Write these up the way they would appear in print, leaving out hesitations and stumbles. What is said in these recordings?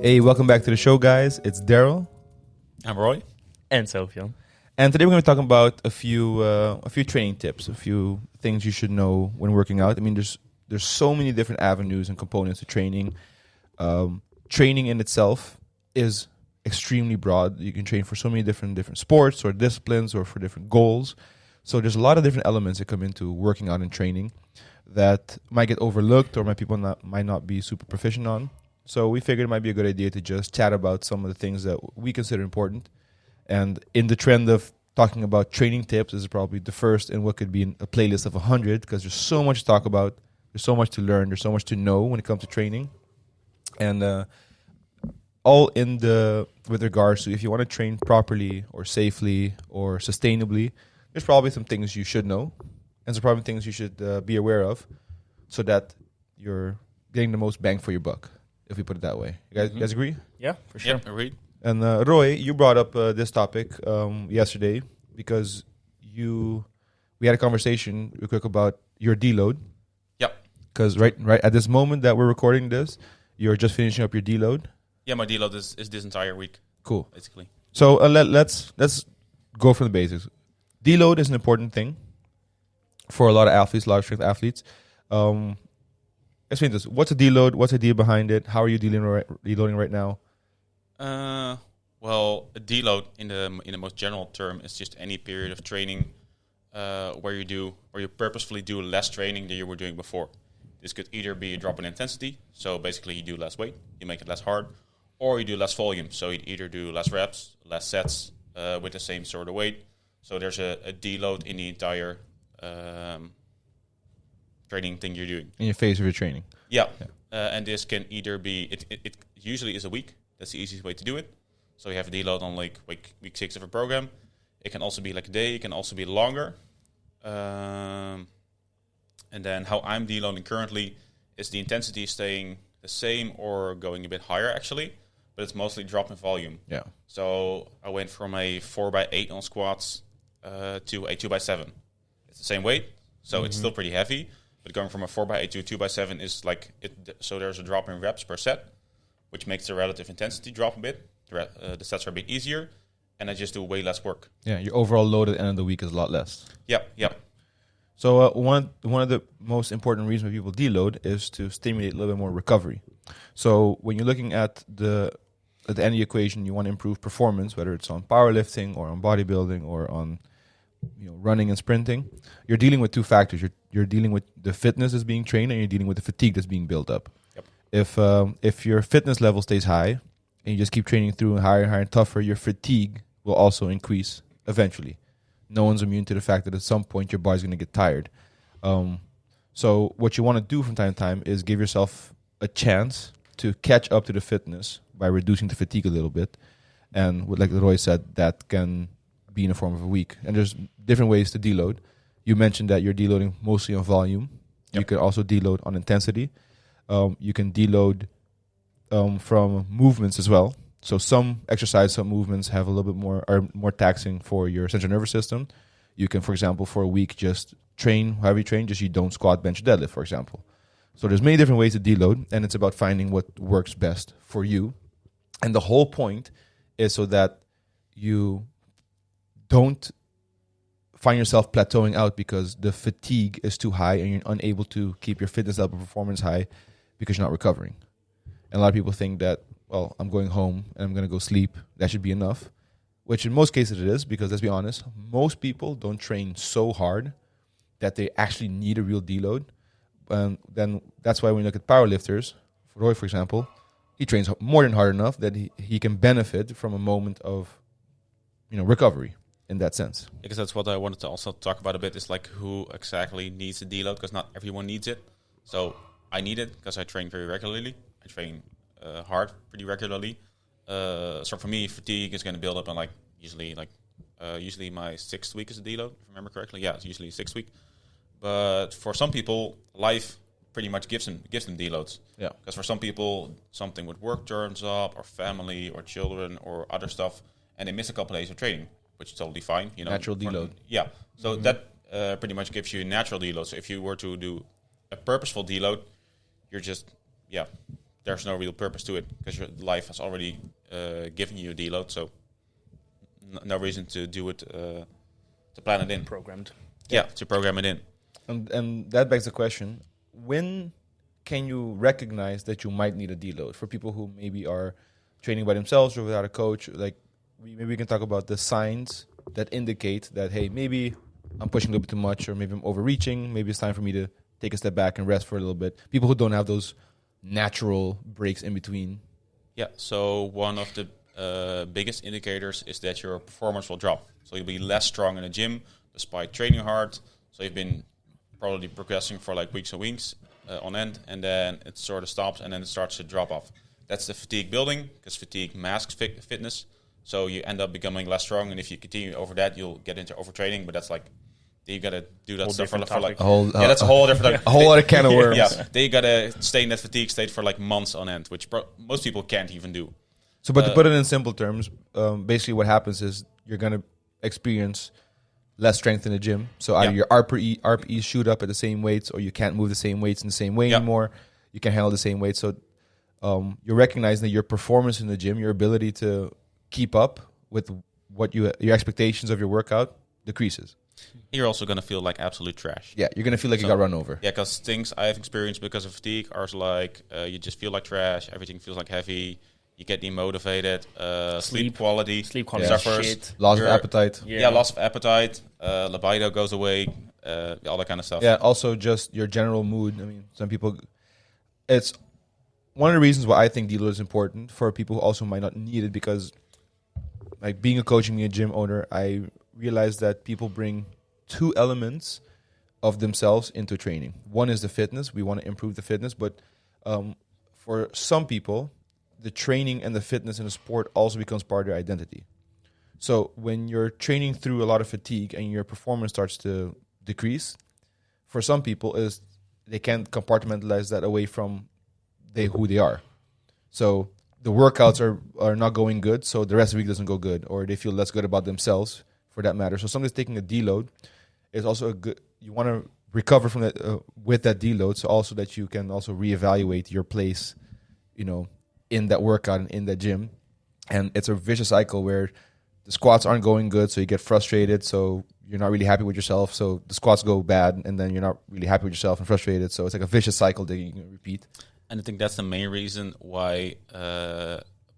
Hey, welcome back to the show, guys. It's Darryl. I'm Roy. And Sofian. And today we're going to talk about a few training tips, a few things you should know when working out. I mean, there's so many different avenues and components to training. Training in itself is extremely broad. You can train for so many different sports or disciplines or for different goals. So there's a lot of different elements that come into working out and training that might get overlooked or might not be super proficient on. So we figured it might be a good idea to just chat about some of the things that we consider important. And in the trend of talking about training tips, this is probably the first in what could be a playlist of 100 because there's so much to talk about. There's so much to learn. There's so much to know when it comes to training. And all with regards to if you want to train properly or safely or sustainably, there's probably some things you should know. And some probably things you should be aware of so that you're getting the most bang for your buck, if we put it that way. You guys agree? Yeah, for sure. Yep, agreed. And Roy, you brought up this topic yesterday because we had a conversation real quick about your deload. Yep. Because right at this moment that we're recording this, you're just finishing up your deload. Yeah, my deload is this entire week. Cool. Basically. So let's go from the basics. Deload is an important thing for a lot of athletes, a lot of strength athletes. Explain this. What's a deload? What's the idea behind it? How are you deloading right now? Well, a deload in the most general term is just any period of training where you purposefully do less training than you were doing before. This could either be a drop in intensity, so basically you do less weight, you make it less hard, or you do less volume, so you either do less reps, less sets with the same sort of weight. So there's a deload in the entire training thing you're doing. In your phase of your training. Yeah. And this can either be, it usually is a week. That's the easiest way to do it. So you have a deload on like week 6 of a program. It can also be like a day. It can also be longer. And then how I'm deloading currently is the intensity staying the same or going a bit higher actually, but it's mostly drop in volume. Yeah. So I went from a 4x8 on squats to a 2x7. It's the same weight, so it's still pretty heavy. But going from a 4x8 to a 2x7 is like it. So there's a drop in reps per set, which makes the relative intensity drop a bit. The sets are a bit easier, and I just do way less work. Yeah, your overall load at the end of the week is a lot less. Yep. So one of the most important reasons why people deload is to stimulate a little bit more recovery. So when you're looking at the end of the equation, you want to improve performance, whether it's on powerlifting or on bodybuilding or on running and sprinting. You're dealing with two factors. You're dealing with the fitness that's being trained, and you're dealing with the fatigue that's being built up. Yep. If your fitness level stays high and you just keep training through and higher and tougher, your fatigue will also increase eventually. No one's immune to the fact that at some point your body's going to get tired. So what you want to do from time to time is give yourself a chance to catch up to the fitness by reducing the fatigue a little bit. And like Roy said, that can be in the form of a week. And there's different ways to deload. You mentioned that you're deloading mostly on volume. Yep. You can also deload on intensity. You can deload from movements as well. So some exercise, some movements have a little bit more taxing for your central nervous system. You can, for example, for a week just train, however you train, just you don't squat, bench, deadlift, for example. So there's many different ways to deload, and it's about finding what works best for you. And the whole point is so that you don't find yourself plateauing out because the fatigue is too high and you're unable to keep your fitness level performance high because you're not recovering. And a lot of people think that, well, I'm going home and I'm going to go sleep. That should be enough, which in most cases it is because, let's be honest, most people don't train so hard that they actually need a real deload. And then that's why when you look at powerlifters, Roy, for example, he trains more than hard enough that he can benefit from a moment of recovery in that sense. Because that's what I wanted to also talk about a bit, is like who exactly needs a deload, because not everyone needs it. So I need it because I train very regularly. I train hard pretty regularly. So for me, fatigue is going to build up on usually my 6th week is a deload, if I remember correctly. Yeah, it's usually 6th week. But for some people, life pretty much gives them deloads. Yeah. Because for some people, something with work turns up, or family, or children, or other stuff, and they miss a couple of days of training, which is totally fine. Natural deload. Yeah. So that pretty much gives you a natural deload. So if you were to do a purposeful deload, you're just, there's no real purpose to it because your life has already given you a deload. So no reason to do it, to plan it in. Programmed. Yeah, to program it in. And that begs the question, when can you recognize that you might need a deload? For people who maybe are training by themselves or without a coach, like maybe we can talk about the signs that indicate that, hey, maybe I'm pushing a little bit too much, or maybe I'm overreaching. Maybe it's time for me to take a step back and rest for a little bit. People who don't have those natural breaks in between. Yeah, so one of the biggest indicators is that your performance will drop. So you'll be less strong in the gym despite training hard. So you've been probably progressing for like weeks and weeks on end, and then it sort of stops and then it starts to drop off. That's the fatigue building, because fatigue masks fitness. So you end up becoming less strong, and if you continue over that, you'll get into overtraining. But that's like, you got to do that stuff for like that's a whole different a whole other can of worms. Yeah, then you got to stay in that fatigue state for like months on end, which most people can't even do. So, but to put it in simple terms, basically what happens is you're going to experience less strength in the gym. So either your RPE shoot up at the same weights, or you can't move the same weights in the same way anymore. You can't handle the same weight. So you're recognizing that your performance in the gym, your ability to keep up with what your expectations of your workout decreases. You're also going to feel like absolute trash. Yeah, you're going to feel like you got run over. Yeah, because things I've experienced because of fatigue are like you just feel like trash. Everything feels like heavy. You get demotivated. Sleep quality suffers. Shit. Loss of appetite. Yeah, loss of appetite. Libido goes away. All that kind of stuff. Yeah, also just your general mood. I mean, some people... It's one of the reasons why I think deload is important for people who also might not need it, because like being a coach and being a gym owner, I realized that people bring two elements of themselves into training. One is the fitness. We want to improve the fitness, but for some people, the training and the fitness in the sport also becomes part of their identity. So when you're training through a lot of fatigue and your performance starts to decrease, for some people is they can't compartmentalize that away from who they are. So the workouts are not going good, so the rest of the week doesn't go good, or they feel less good about themselves for that matter. So somebody's taking a deload is also a good. You want to recover from that with that deload, so also that you can also reevaluate your place, in that workout and in that gym. And it's a vicious cycle where the squats aren't going good, so you get frustrated, so you're not really happy with yourself. So the squats go bad, and then you're not really happy with yourself and frustrated. So it's like a vicious cycle that you can repeat. And I think that's the main reason why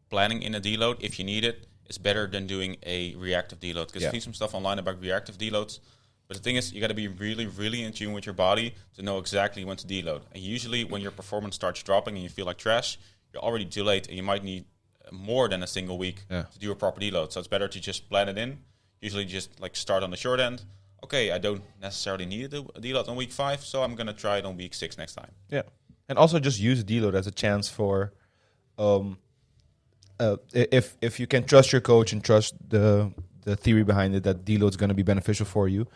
planning in a deload, if you need it, is better than doing a reactive deload. Because I've seen some stuff online about reactive deloads. But the thing is, you got to be really, really in tune with your body to know exactly when to deload. And usually when your performance starts dropping and you feel like trash, you're already too late, and you might need more than a single week to do a proper deload. So it's better to just plan it in. Usually just like start on the short end. Okay, I don't necessarily need a deload on week 5, so I'm going to try it on week 6 next time. Yeah. And also just use deload as a chance for, if you can trust your coach and trust the theory behind it, that deload is going to be beneficial for you.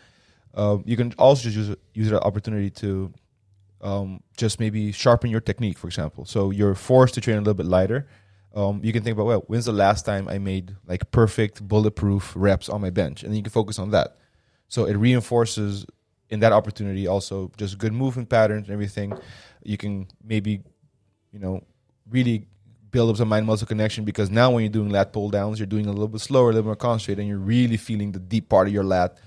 You can also just use it as an opportunity to just maybe sharpen your technique, for example. So you're forced to train a little bit lighter. You can think about, well, when's the last time I made like perfect bulletproof reps on my bench? And then you can focus on that. So it reinforces in that opportunity also just good movement patterns and everything. You can maybe, really build up some mind-muscle connection, because now when you're doing lat pull downs, you're doing a little bit slower, a little more concentrated, and you're really feeling the deep part of your lat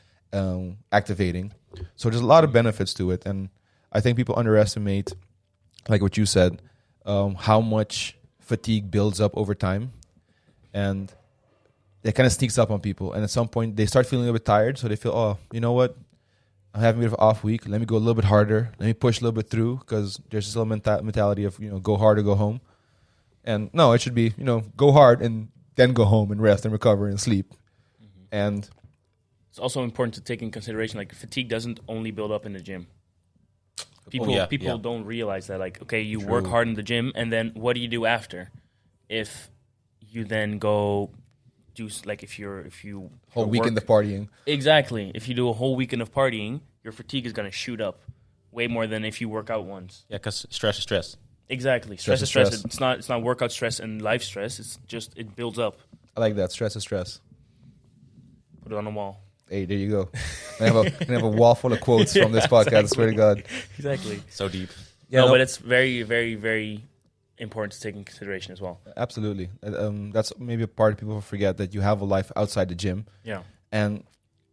activating. So there's a lot of benefits to it. And I think people underestimate, like what you said, how much fatigue builds up over time. And it kind of sneaks up on people. And at some point, they start feeling a bit tired. So they feel, oh, you know what? I'm having a bit of an off week. Let me go a little bit harder. Let me push a little bit through, because there's this little mentality of, go hard or go home. And no, it should be, go hard and then go home and rest and recover and sleep. Mm-hmm. And it's also important to take in consideration, like, fatigue doesn't only build up in the gym. People don't realize that, like, okay, you work hard in the gym, and then what do you do after? If you then go do, like, if you whole weekend of partying. Exactly. If you do a whole weekend of partying, your fatigue is going to shoot up way more than if you work out once. Yeah, because stress is stress. Exactly. Stress is stress. It's not workout stress and life stress. It's just, it builds up. I like that. Stress is stress. Put it on the wall. Hey, there you go. I have a wall full of quotes from this podcast. Exactly. I swear to God. Exactly. So deep. Yeah, but it's very, very, very important to take in consideration as well. Absolutely. That's maybe a part people forget, that you have a life outside the gym. Yeah. And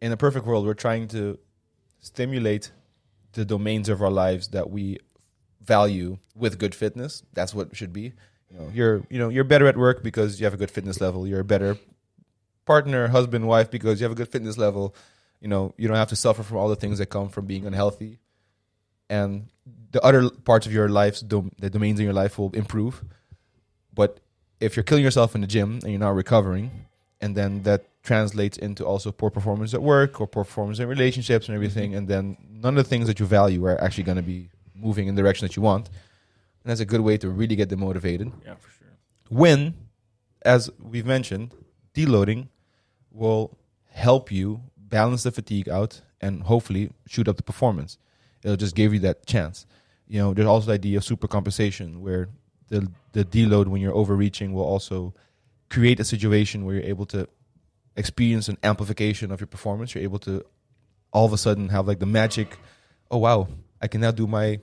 in a perfect world, we're trying to stimulate the domains of our lives that we value with good fitness. That's what it should be. You're better at work because you have a good fitness level. You're a better partner, husband, wife because you have a good fitness level. You don't have to suffer from all the things that come from being unhealthy. And the other parts of your life, the domains in your life will improve. But if you're killing yourself in the gym and you're not recovering, and then that translates into also poor performance at work or poor performance in relationships and everything, and then none of the things that you value are actually going to be moving in the direction that you want. And that's a good way to really get demotivated. Yeah, for sure. When, as we've mentioned, deloading will help you balance the fatigue out and hopefully shoot up the performance. It'll just give you that chance. There's also the idea of supercompensation, where the deload, when you're overreaching, will also create a situation where you're able to experience an amplification of your performance. You're able to all of a sudden have like the magic, oh wow, I can now do my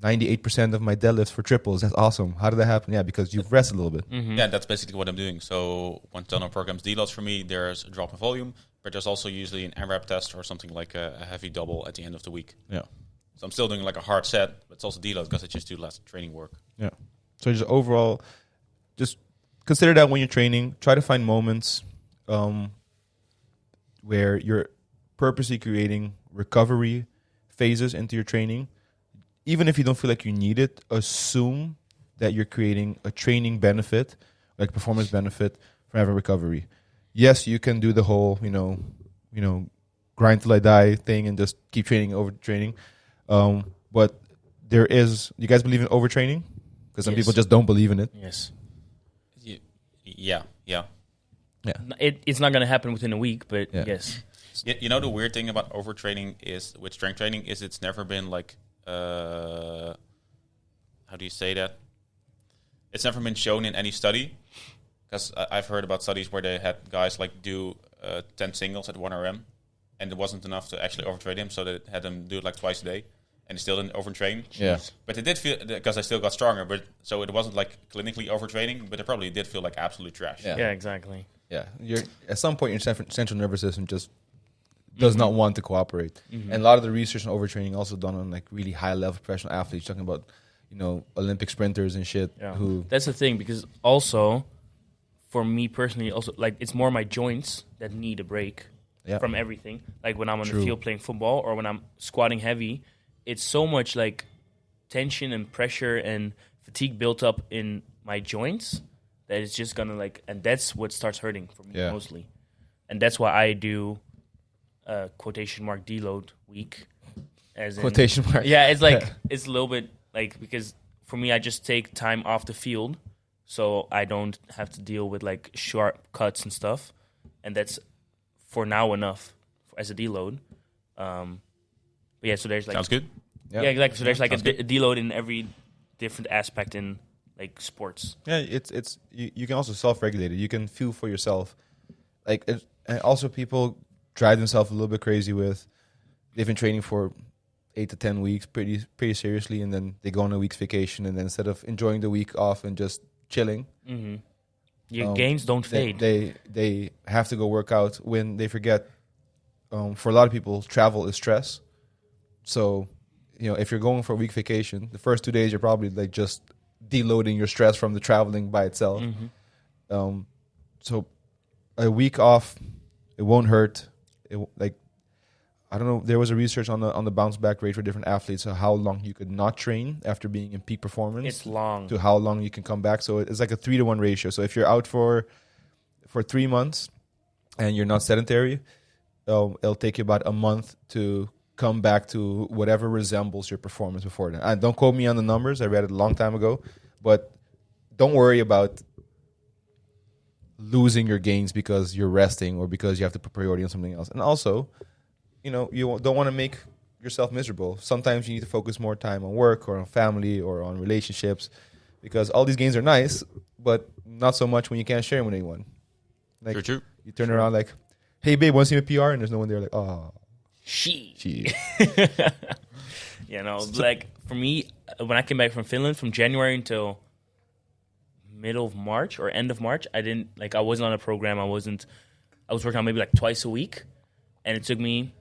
98% of my deadlifts for triples. That's awesome. How did that happen? Yeah, because you've rested a little bit. Mm-hmm. Yeah, that's basically what I'm doing. So when Tono programs deloads for me, there's a drop in volume, but there's also usually an MRAP test or something like a heavy double at the end of the week. Yeah. So I'm still doing like a hard set, but it's also deload because I just do less training work. Yeah. So just overall, just consider that when you're training. Try to find moments where you're purposely creating recovery phases into your training. Even if you don't feel like you need it, assume that you're creating a training benefit, like performance benefit from having recovery. Yes, you can do the whole, grind till I die thing and just keep training, overtraining. But you guys believe in overtraining? Because some people just don't believe in it. Yes. Yeah. It's not going to happen within a week, but yes. The weird thing about overtraining is, with strength training, is it's never been like, how do you say that? It's never been shown in any study, because I've heard about studies where they had guys like do 10 singles at 1 RM, and it wasn't enough to actually overtrain them, so they had them do it like twice a day, and they still didn't overtrain. Yeah. But it did feel, because I still got stronger, but so it wasn't like clinically overtraining, but it probably did feel like absolute trash. Yeah, exactly. Yeah, at some point your central nervous system just does not want to cooperate. Mm-hmm. And a lot of the research on overtraining also done on like really high level professional athletes, talking about Olympic sprinters and shit. Yeah. Who that's the thing, because also for me personally, also like it's more my joints that need a break from everything. Like when I'm on the field playing football or when I'm squatting heavy, it's so much like tension and pressure and fatigue built up in my joints that it's just gonna and that's what starts hurting for me mostly. And that's why I do quotation mark deload week. As quotation mark. Yeah, it's like it's a little bit like, because for me I just take time off the field so I don't have to deal with like sharp cuts and stuff, and that's for now enough as a deload. But yeah, so there's like sounds good. Yeah, exactly. So there's like a deload in every different aspect in like sports. Yeah, it's you can also self-regulate it. You can feel for yourself. And also people drive themselves a little bit crazy with they've been training for 8 to 10 weeks pretty seriously, and then they go on a week's vacation, and then instead of enjoying the week off and just chilling, your gains don't fade. They have to go work out when they forget. For a lot of people, travel is stress. So, if you're going for a week vacation, the first 2 days you're probably like just deloading your stress from the traveling by itself. So a week off, it won't hurt. I don't know. There was a research on the bounce back rate for different athletes, so how long you could not train after being in peak performance. It's long. To how long you can come back. So it's like a 3-to-1 ratio. So if you're out for 3 months and you're not sedentary, it'll take you about a month to come back to whatever resembles your performance before then. And don't quote me on the numbers. I read it a long time ago. But don't worry about losing your gains because you're resting or because you have to put priority on something else. And also, you don't want to make yourself miserable. Sometimes you need to focus more time on work or on family or on relationships, because all these gains are nice, but not so much when you can't share them with anyone. True. You turn around like, hey babe, want to see my PR? And there's no one there. Like, oh, she. Like for me, when I came back from Finland from January until middle of March or end of March, I wasn't on a program. I was working out maybe like twice a week, and it took me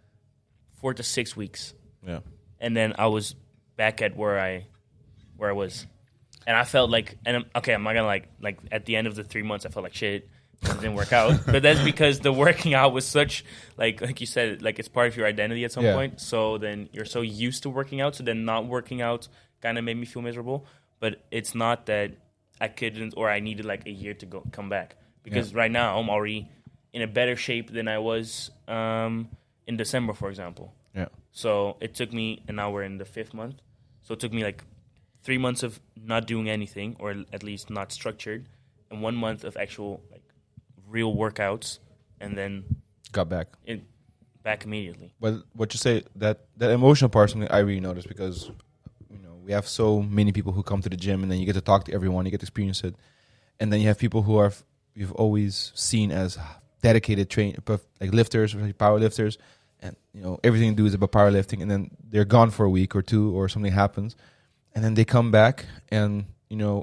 4 to 6 weeks. Yeah. And then I was back at where I was. And I felt like, I'm not gonna like at the end of the 3 months, I felt like shit. It didn't work out. But that's because the working out was such, like you said, like it's part of your identity at some point. So then you're so used to working out. So then not working out kind of made me feel miserable. But it's not that I couldn't or I needed like a year to come back. Because right now I'm already in a better shape than I was in December, for example. Yeah. So it took me, and now we're in the 5th month. So it took me like 3 months of not doing anything, or at least not structured, and 1 month of actual like real workouts, and then got back immediately. But what you say, that emotional part is something I really noticed, because we have so many people who come to the gym, and then you get to talk to everyone, you get to experience it, and then you have people who you've always seen as dedicated like lifters or power lifters, and everything to do is about powerlifting, and then they're gone for a week or two, or something happens, and then they come back, and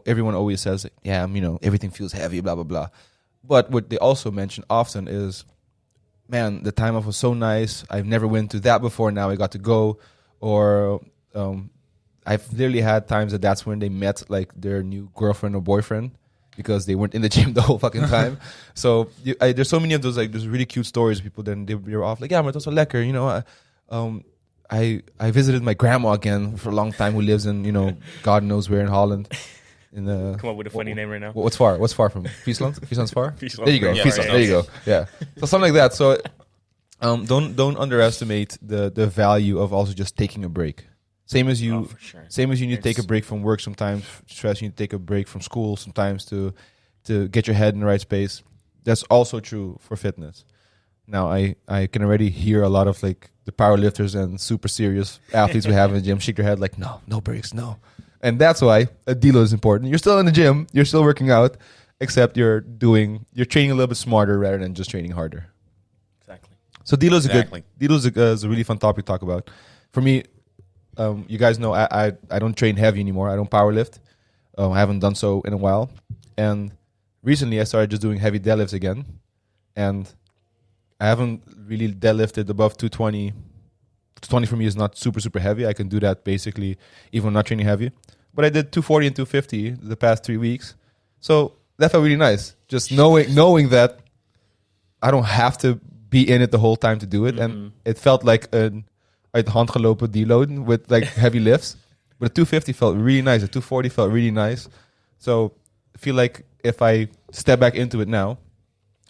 everyone always says, everything feels heavy, blah blah blah. But what they also mention often is, man, the time off was so nice. I've never went to that before. Now I got to go. Or I've literally had times that's when they met like their new girlfriend or boyfriend, because they weren't in the gym the whole fucking time. So there's so many of those, like, there's really cute stories. People then they're off like, maar het was zo lekker. I visited my grandma again for a long time, who lives in God knows where in Holland. Come up with a funny name right now. What's far? What's far from Friesland? Friesland's far. Friesland. There you go. Yeah, Friesland. right. There you go. Yeah. So something like that. So don't underestimate the value of also just taking a break. Same as you. For sure. Same as you need to take a break from work sometimes. Stress. You need to take a break from school sometimes to get your head in the right space. That's also true for fitness. Now I can already hear a lot of like the powerlifters and super serious athletes we have in the gym shake their head like, no breaks, no. And that's why a deload is important. You're still in the gym, you're still working out, except you're training a little bit smarter rather than just training harder. Exactly. So deload is a really fun topic to talk about. For me, you guys know I don't train heavy anymore. I don't powerlift. I haven't done so in a while. And recently I started just doing heavy deadlifts again. And I haven't really deadlifted above 220. 220 for me is not super, super heavy. I can do that basically even when not training heavy. But I did 240 and 250 the past 3 weeks. So that felt really nice. Just knowing that I don't have to be in it the whole time to do it. Mm-hmm. And it felt like an uit de hand gelopen deload with like heavy lifts. But the 250 felt really nice. The 240 felt really nice. So I feel like if I step back into it now,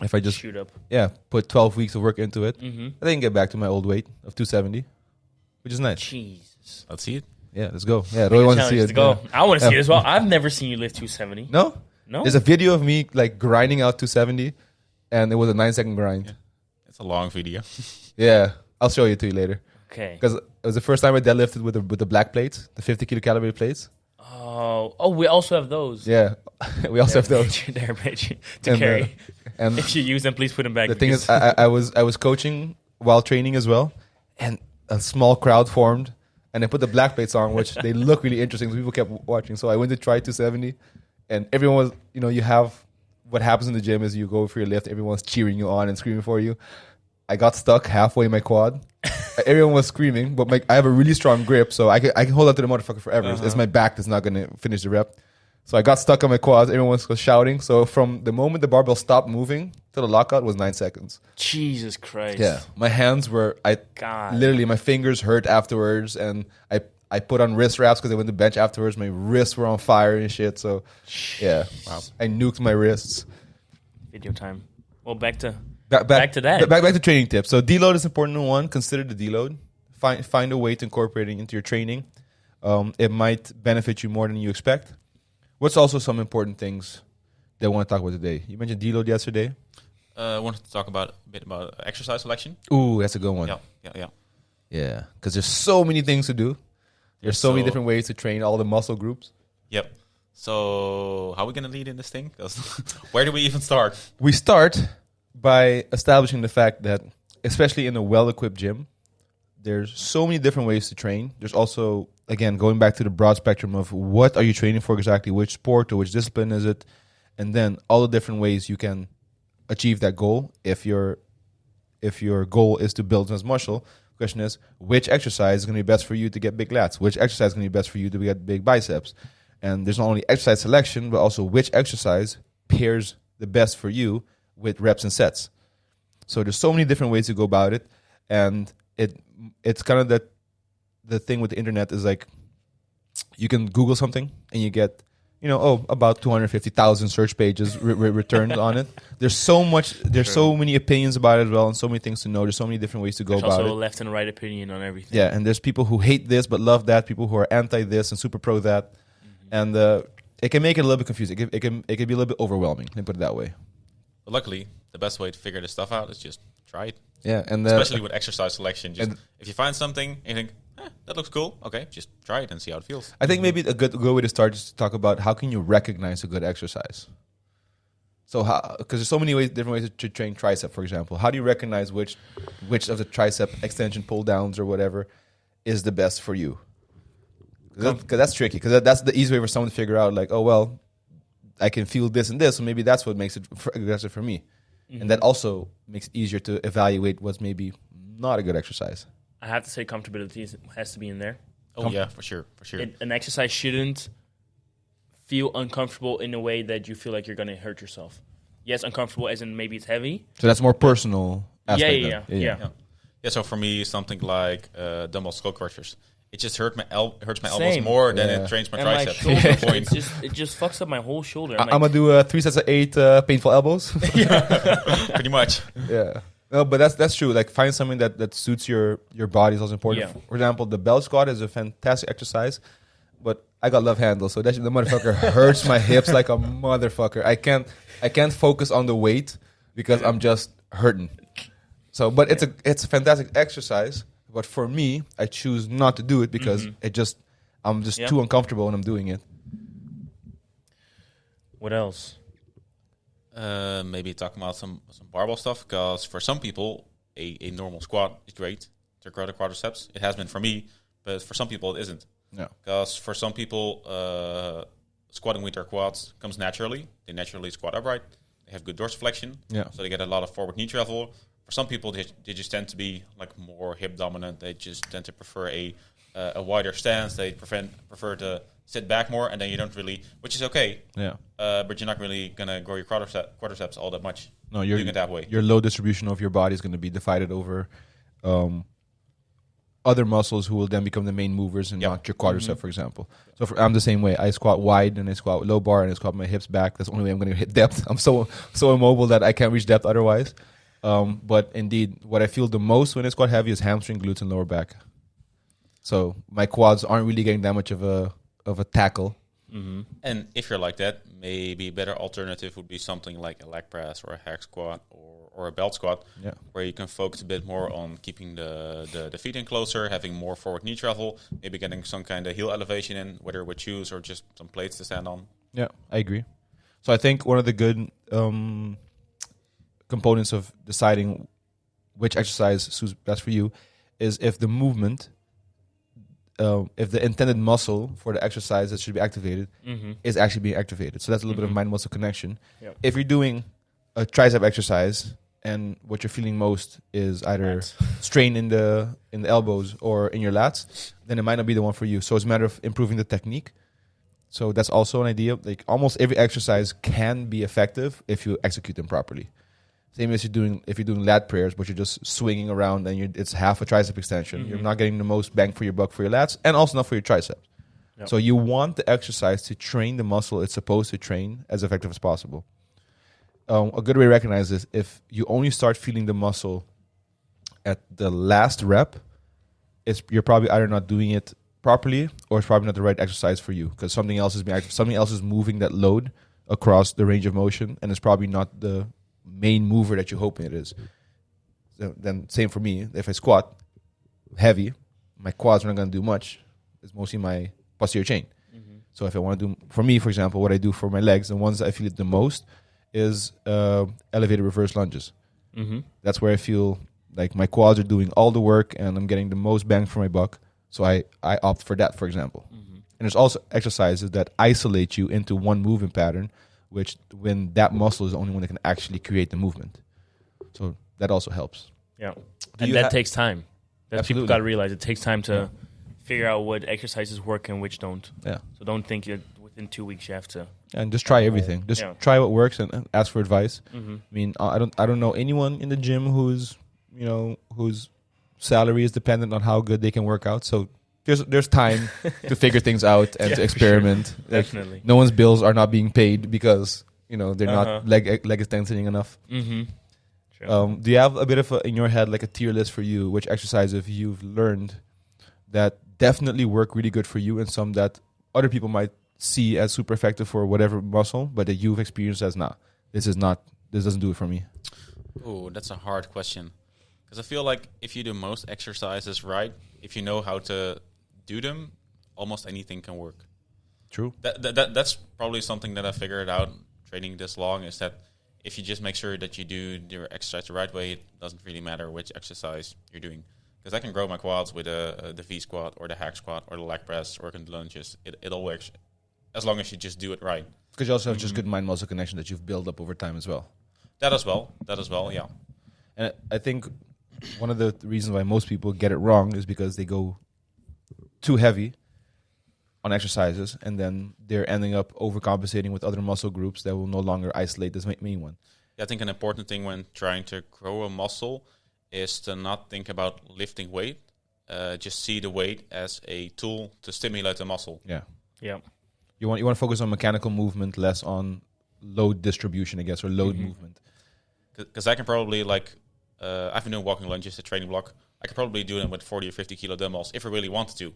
if I just shoot up, put 12 weeks of work into it, mm-hmm. I can get back to my old weight of 270, which is nice. Jesus, let's see it. Yeah, let's go. Yeah, Roy wants to see it. Go. I want to see it as well. I've never seen you lift 270. No. There's a video of me like grinding out 270, and it was a 9-second grind. Yeah. It's a long video. Yeah, I'll show it to you later. Okay. Because it was the first time I deadlifted with the black plates, the 50 kilo caliber plates. Oh, we also have those. Yeah, we also have those. They're to carry. And if you use them, please put them back. The thing is, I was coaching while training as well, and a small crowd formed, and I put the black plates on, which they look really interesting. So people kept watching. So I went to try 270, and everyone was, you have what happens in the gym is you go for your lift, everyone's cheering you on and screaming for you. I got stuck halfway in my quad. Everyone was screaming, but I have a really strong grip, so I can hold on to the motherfucker forever. Uh-huh. It's my back that's not going to finish the rep. So I got stuck on my quads. Everyone was shouting. So from the moment the barbell stopped moving to the lockout was 9 seconds. Jesus Christ. Yeah. My hands were, literally, my fingers hurt afterwards, and I put on wrist wraps because I went to bench afterwards. My wrists were on fire and shit. So, yeah. Wow. I nuked my wrists. Video time. Well, back to that. Back to training tips. So deload is important. One, consider the deload. Find a way to incorporate it into your training. It might benefit you more than you expect. What's also some important things that I want to talk about today? You mentioned deload yesterday. I wanted to talk a bit about exercise selection. Ooh, that's a good one. Yeah, because there's so many things to do. There's so many different ways to train all the muscle groups. Yep. So how are we going to lead in this thing? Where do we even start? We start by establishing the fact that, especially in a well-equipped gym, there's so many different ways to train. There's also, again, going back to the broad spectrum of what are you training for exactly, which sport or which discipline is it, and then all the different ways you can achieve that goal. If your goal is to build as muscle, the question is, which exercise is going to be best for you to get big lats? Which exercise is going to be best for you to get big biceps? And there's not only exercise selection, but also which exercise pairs the best for you with reps and sets. So there's so many different ways to go about it, and it's kind of that the thing with the internet is like you can Google something and you get about 250,000 search pages returned on it. There's so many opinions about it as well, and so many things to know. There's so many different ways to go about it. Also, a left and right opinion on everything. Yeah, and there's people who hate this but love that. People who are anti this and super pro that, and it can make it a little bit confusing. It can be a little bit overwhelming. Let me put it that way. But luckily, the best way to figure this stuff out is just try it. Yeah, and especially with exercise selection. Just if you find something and you think, that looks cool, okay, just try it and see how it feels. I think maybe a good way to start is to talk about how can you recognize a good exercise. So because there's so many different ways to train tricep, for example. How do you recognize which of the tricep extension pull downs or whatever is the best for you? Because that's tricky. Because that's the easy way for someone to figure out, like, oh well, I can feel this and this, so maybe that's what makes it aggressive for me. Mm-hmm. And that also makes it easier to evaluate what's maybe not a good exercise. I have to say comfortability has to be in there. Oh, yeah, for sure. An exercise shouldn't feel uncomfortable in a way that you feel like you're going to hurt yourself. Yes, uncomfortable as in maybe it's heavy. So that's more personal aspect. Yeah. So for me, something like dumbbell skull crushers. It just hurts my elbows more than it trains my triceps. It just fucks up my whole shoulder. I'm gonna do 3 sets of 8 painful elbows. Pretty much. Yeah. No, but that's true. Like, find something that suits your body is also important. Yeah. For example, the belt squat is a fantastic exercise, but I got love handles, so the motherfucker hurts my hips like a motherfucker. I can't focus on the weight because I'm just hurting. So, but it's a fantastic exercise. But for me, I choose not to do it because I'm just too uncomfortable when I'm doing it. What else? Maybe talking about some barbell stuff, because for some people, a normal squat is great to grow the quadriceps. It has been for me, but for some people it isn't. No. Because for some people, squatting with their quads comes naturally. They naturally squat upright. They have good dorsiflexion, so they get a lot of forward knee travel. For some people, they just tend to be like more hip dominant. They just tend to prefer a wider stance. They prefer to sit back more, and then you don't really, which is okay. Yeah. But you're not really gonna grow your quadriceps all that much. No, you're doing it that way. Your low distribution of your body is going to be divided over other muscles who will then become the main movers and not your quadricep, for example. So I'm the same way. I squat wide and I squat low bar and I squat my hips back. That's the only way I'm going to hit depth. I'm so immobile that I can't reach depth otherwise. But indeed, what I feel the most when I squat heavy is hamstring, glutes, and lower back. So my quads aren't really getting that much of a tackle. Mm-hmm. And if you're like that, maybe a better alternative would be something like a leg press or a hack squat or a belt squat, where you can focus a bit more on keeping the feet in closer, having more forward knee travel, maybe getting some kind of heel elevation in, whether with shoes or just some plates to stand on. Yeah, I agree. So I think one of the good components of deciding which exercise suits best for you is if the movement, if the intended muscle for the exercise that should be activated is actually being activated. So that's a little bit of mind-muscle connection. Yep. If you're doing a tricep exercise and what you're feeling most is either strain in the elbows or in your lats, then it might not be the one for you. So it's a matter of improving the technique. So that's also an idea. Like, almost every exercise can be effective if you execute them properly. Same as if you're doing lat prayers, but you're just swinging around and it's half a tricep extension. You're not getting the most bang for your buck for your lats, and also not for your triceps. Yep. So you want the exercise to train the muscle it's supposed to train as effective as possible. A good way to recognize this: if you only start feeling the muscle at the last rep, you're probably either not doing it properly or it's probably not the right exercise for you, because something else is being active. Something else is moving that load across the range of motion, and it's probably not the main mover that you're hoping it is. So then same for me. If I squat heavy, my quads are not going to do much. It's mostly my posterior chain. So if I want to do, for me, for example, what I do for my legs, the ones that I feel it the most is elevated reverse lunges. Mm-hmm. That's where I feel like my quads are doing all the work and I'm getting the most bang for my buck. So I opt for that, for example. Mm-hmm. And there's also exercises that isolate you into one movement pattern, which when that muscle is the only one that can actually create the movement. So that also helps. Yeah. And that takes time. That people got to realize it takes time to figure out what exercises work and which don't. Yeah. So don't think that within 2 weeks you have to. And just try everything. Just try what works and ask for advice. Mm-hmm. I mean, I don't know anyone in the gym whose salary is dependent on how good they can work out. So there's time to figure things out and to experiment. Sure. Definitely. No one's bills are not being paid because they're not leg extending enough. Mm-hmm. Sure. Do you have a bit of in your head like a tier list for you? Which exercises you've learned that definitely work really good for you, and some that other people might see as super effective for whatever muscle, but that you've experienced as this doesn't do it for me? Oh, that's a hard question. Because I feel like if you do most exercises right, if you know how to do them, almost anything can work. True. That's probably something that I figured out training this long, is that if you just make sure that you do your exercise the right way, it doesn't really matter which exercise you're doing. Because I can grow my quads with the V squat or the hack squat or the leg press or the lunges. It all works as long as you just do it right. Because you also have just good mind-muscle connection that you've built up over time as well. That as well, yeah. And I think one of the reasons why most people get it wrong is because they go too heavy on exercises, and then they're ending up overcompensating with other muscle groups that will no longer isolate this main one. Yeah, I think an important thing when trying to grow a muscle is to not think about lifting weight. Just see the weight as a tool to stimulate the muscle. Yeah. You want to focus on mechanical movement, less on load distribution, I guess, or load movement. Because I can probably I've been doing walking lunges, a training block. I could probably do them with 40 or 50 kilo dumbbells if I really wanted to.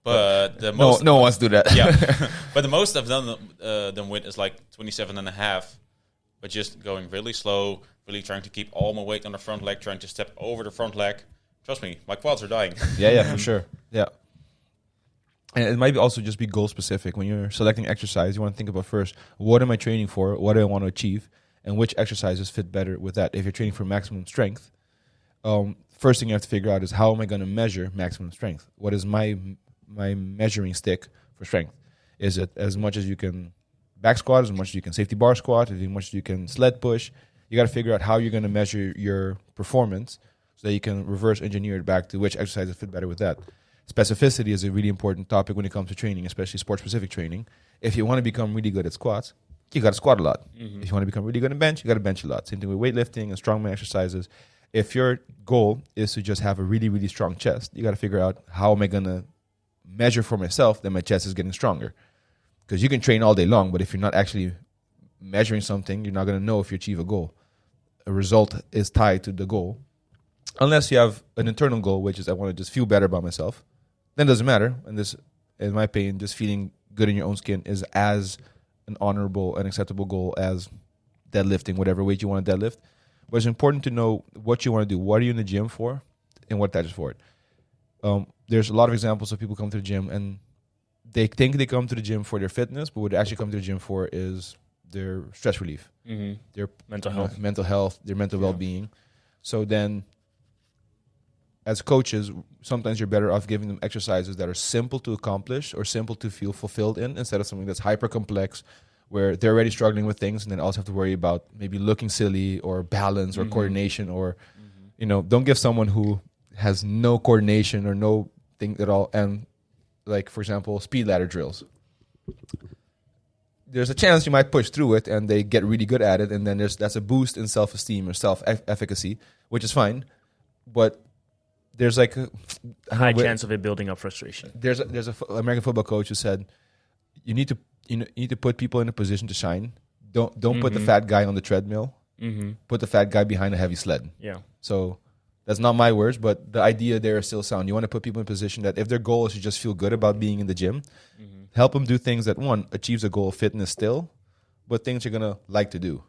But no one wants to do that. Yeah. But the most I've done them with is like 27.5, but just going really slow, really trying to keep all my weight on the front leg, trying to step over the front leg. Trust me, my quads are dying. Yeah, for sure. Yeah. And it might also just be goal specific. When you're selecting exercise, you want to think about first, what am I training for? What do I want to achieve? And which exercises fit better with that? If you're training for maximum strength, first thing you have to figure out is, how am I going to measure maximum strength? What is my measuring stick for strength? Is it as much as you can back squat, as much as you can safety bar squat, as much as you can sled push? You got to figure out how you're going to measure your performance so that you can reverse engineer it back to which exercises fit better with that. Specificity is a really important topic when it comes to training, especially sport-specific training. If you want to become really good at squats, you got to squat a lot. If you want to become really good at bench, you got to bench a lot. Same thing with weightlifting and strongman exercises. If your goal is to just have a really, really strong chest, you got to figure out, how am I going to measure for myself that my chest is getting stronger? Because you can train all day long, but if you're not actually measuring something, you're not going to know if you achieve a goal. A result is tied to the goal. Unless you have an internal goal, which is, I want to just feel better about myself. Then it doesn't matter. And this, in my opinion, just feeling good in your own skin is as an honorable and acceptable goal as deadlifting, whatever weight you want to deadlift. But it's important to know what you want to do. What are you in the gym for, and what attaches for it? There's a lot of examples of people come to the gym and they think they come to the gym for their fitness, but what they actually come to the gym for is their stress relief, their mental health, their mental well-being. So then, as coaches, sometimes you're better off giving them exercises that are simple to accomplish or simple to feel fulfilled in, instead of something that's hyper complex, where they're already struggling with things and then also have to worry about maybe looking silly or balance or coordination or, don't give someone who has no coordination or no thing at all. And like, for example, speed ladder drills. There's a chance you might push through it and they get really good at it. And then that's a boost in self-esteem or self-efficacy, which is fine. But there's like a high chance of it building up frustration. There's a American football coach who said, you need to put people in a position to shine. Don't put the fat guy on the treadmill. Put the fat guy behind a heavy sled. Yeah. So that's not my words, but the idea there is still sound. You want to put people in a position that if their goal is to just feel good about being in the gym, help them do things that, one, achieves a goal of fitness still, but things you're going to like to do.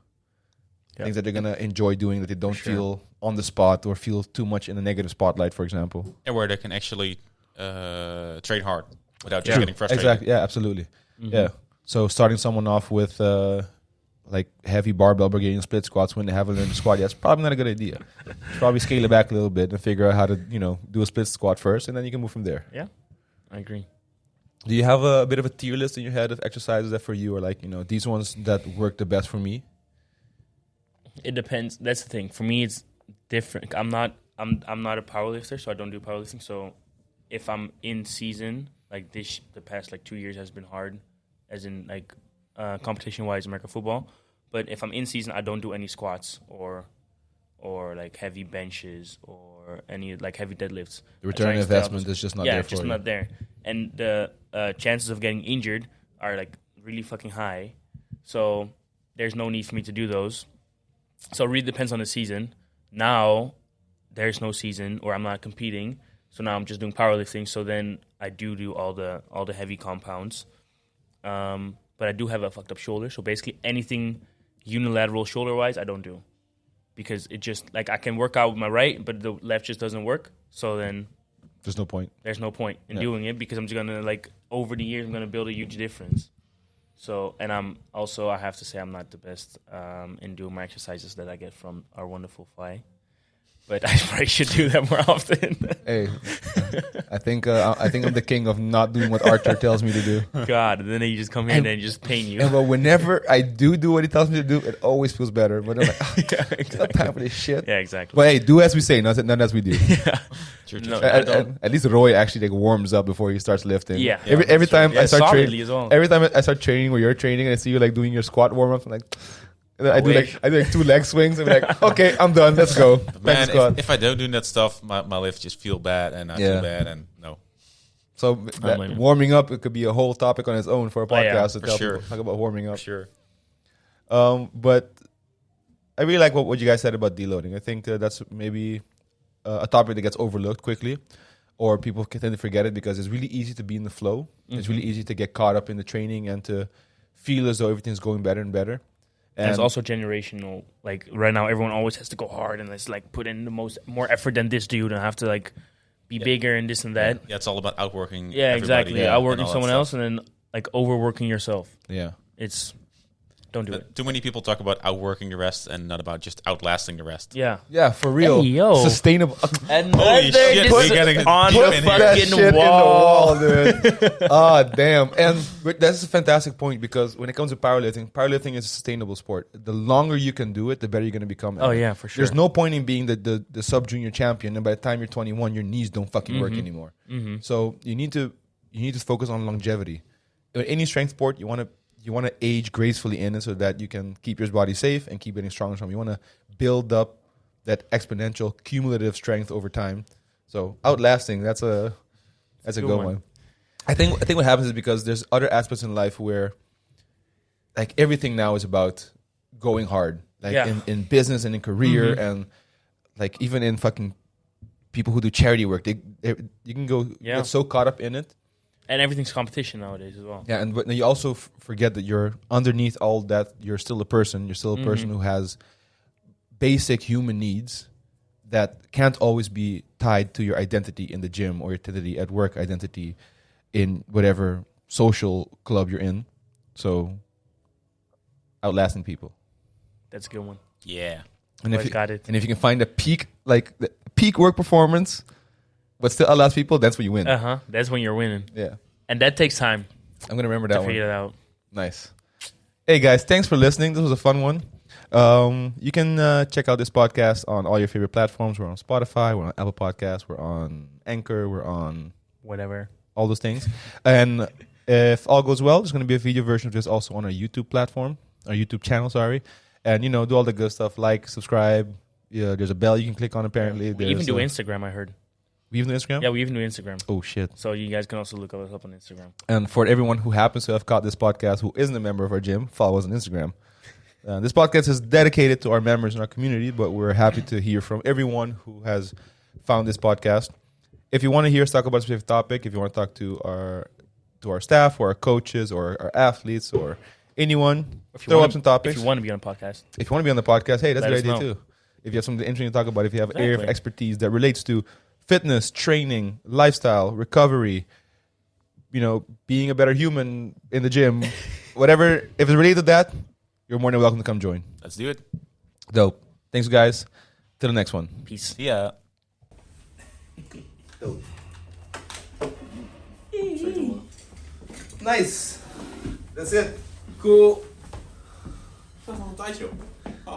Yep. Things that they're going to enjoy doing, that they don't feel on the spot or feel too much in a negative spotlight, for example. And where they can actually train hard without just getting frustrated. Exactly. Yeah, absolutely. Yeah. So starting someone off with like heavy barbell Bulgarian split squats when they haven't learned the squat yet, it's probably not a good idea. Probably scale it back a little bit and figure out how to, do a split squat first, and then you can move from there. Yeah, I agree. Do you have a bit of a tier list in your head of exercises that for you are like, these ones that work the best for me? It depends. That's the thing. For me, it's different. I'm not a powerlifter, so I don't do powerlifting. So if I'm in season, like the past like 2 years has been hard, as in like competition-wise, American football. But if I'm in season, I don't do any squats or like heavy benches or any like heavy deadlifts. The return on investment is just not there for you. Yeah, just not there. And the chances of getting injured are like really fucking high. So there's no need for me to do those. So it really depends on the season. Now there's no season or I'm not competing. So now I'm just doing powerlifting. So then I do all the heavy compounds. But I do have a fucked up shoulder. So basically anything unilateral shoulder-wise, I don't do. Because it just, like, I can work out with my right, but the left just doesn't work. So then there's no point. There's no point in doing it because I'm just going to, like, over the years, I'm going to build a huge difference. So, and I have to say I'm not the best in doing my exercises that I get from our wonderful Fi. But I probably should do that more often. Hey, I think I'm the king of not doing what Archer tells me to do. God, and then you just come here and then just pain you. But whenever I do what he tells me to do, it always feels better. But I'm like, it's not time for this shit. Yeah, exactly. But hey, do as we say, not as we do. Yeah. No, at least Roy actually like warms up before he starts lifting. Yeah. Every time I start training, well. every time I start training where you're training and I see you like doing your squat warm up, I'm like. And then I do like 2 leg swings and be like, okay, I'm done. Let's go. Man, if I don't do that stuff, my lifts just feel bad and I feel bad and no. So warming up, it could be a whole topic on its own for a podcast to tell people talk about warming up. For sure. But I really like what you guys said about deloading. I think that's maybe a topic that gets overlooked quickly, or people tend to forget it because it's really easy to be in the flow. Mm-hmm. It's really easy to get caught up in the training and to feel as though everything's going better and better. And it's also generational. Like right now, everyone always has to go hard and let's like put in more effort than this dude and have to like be bigger and this and that. Yeah, it's all about outworking. Yeah, exactly. Outworking someone else and then like overworking yourself. Yeah, don't do it. Too many people talk about outworking the rest and not about just outlasting the rest. Yeah, for real. Hey, sustainable. And holy shit, we're getting on the fucking wall, dude. Ah, damn. And that's a fantastic point because when it comes to powerlifting is a sustainable sport. The longer you can do it, the better you're going to become. Oh yeah, for sure. There's no point in being the sub junior champion, and by the time you're 21, your knees don't fucking work anymore. Mm-hmm. So you need to focus on longevity. In any strength sport, you want to age gracefully in it so that you can keep your body safe and keep getting stronger. You want to build up that exponential cumulative strength over time. So outlasting, that's a good one. I think what happens is because there's other aspects in life where like everything now is about going hard. Like in business and in career and like even in fucking people who do charity work, you can go get so caught up in it. And everything's competition nowadays as well. Yeah, but you also forget that you're underneath all that. You're still a person. You're still a person who has basic human needs that can't always be tied to your identity in the gym or your identity at work, identity in whatever social club you're in. So, outlasting people. That's a good one. Yeah. And if you can find the peak work performance, but still outlast people, that's when you win. That's when you're winning. Yeah. And that takes time. I'm going to remember that one. To figure it out. Nice. Hey, guys, thanks for listening. This was a fun one. You can check out this podcast on all your favorite platforms. We're on Spotify. We're on Apple Podcasts. We're on Anchor. We're on... whatever. All those things. And if all goes well, there's going to be a video version of this also on our YouTube platform. Our YouTube channel, sorry. And, do all the good stuff. Like, subscribe. Yeah, there's a bell you can click on, apparently. We even do Instagram, I heard. We even do Instagram? Yeah, we even do Instagram. Oh, shit. So you guys can also look us up on Instagram. And for everyone who happens to have caught this podcast who isn't a member of our gym, follow us on Instagram. This podcast is dedicated to our members in our community, but we're happy to hear from everyone who has found this podcast. If you want to hear us talk about a specific topic, if you want to talk to our staff or our coaches or our athletes or anyone, throw up some topics. If you want to be on a podcast. If you want to be on the podcast, hey, that's a good idea too. If you have something interesting to talk about, if you have an area of expertise that relates to fitness, training, lifestyle, recovery, being a better human in the gym, whatever. If it's related to that, you're more than welcome to come join. Let's do it. Dope. Thanks, guys. Till the next one. Peace. See ya. Dope. Nice. That's it. Cool. Dat was al een tijdje op.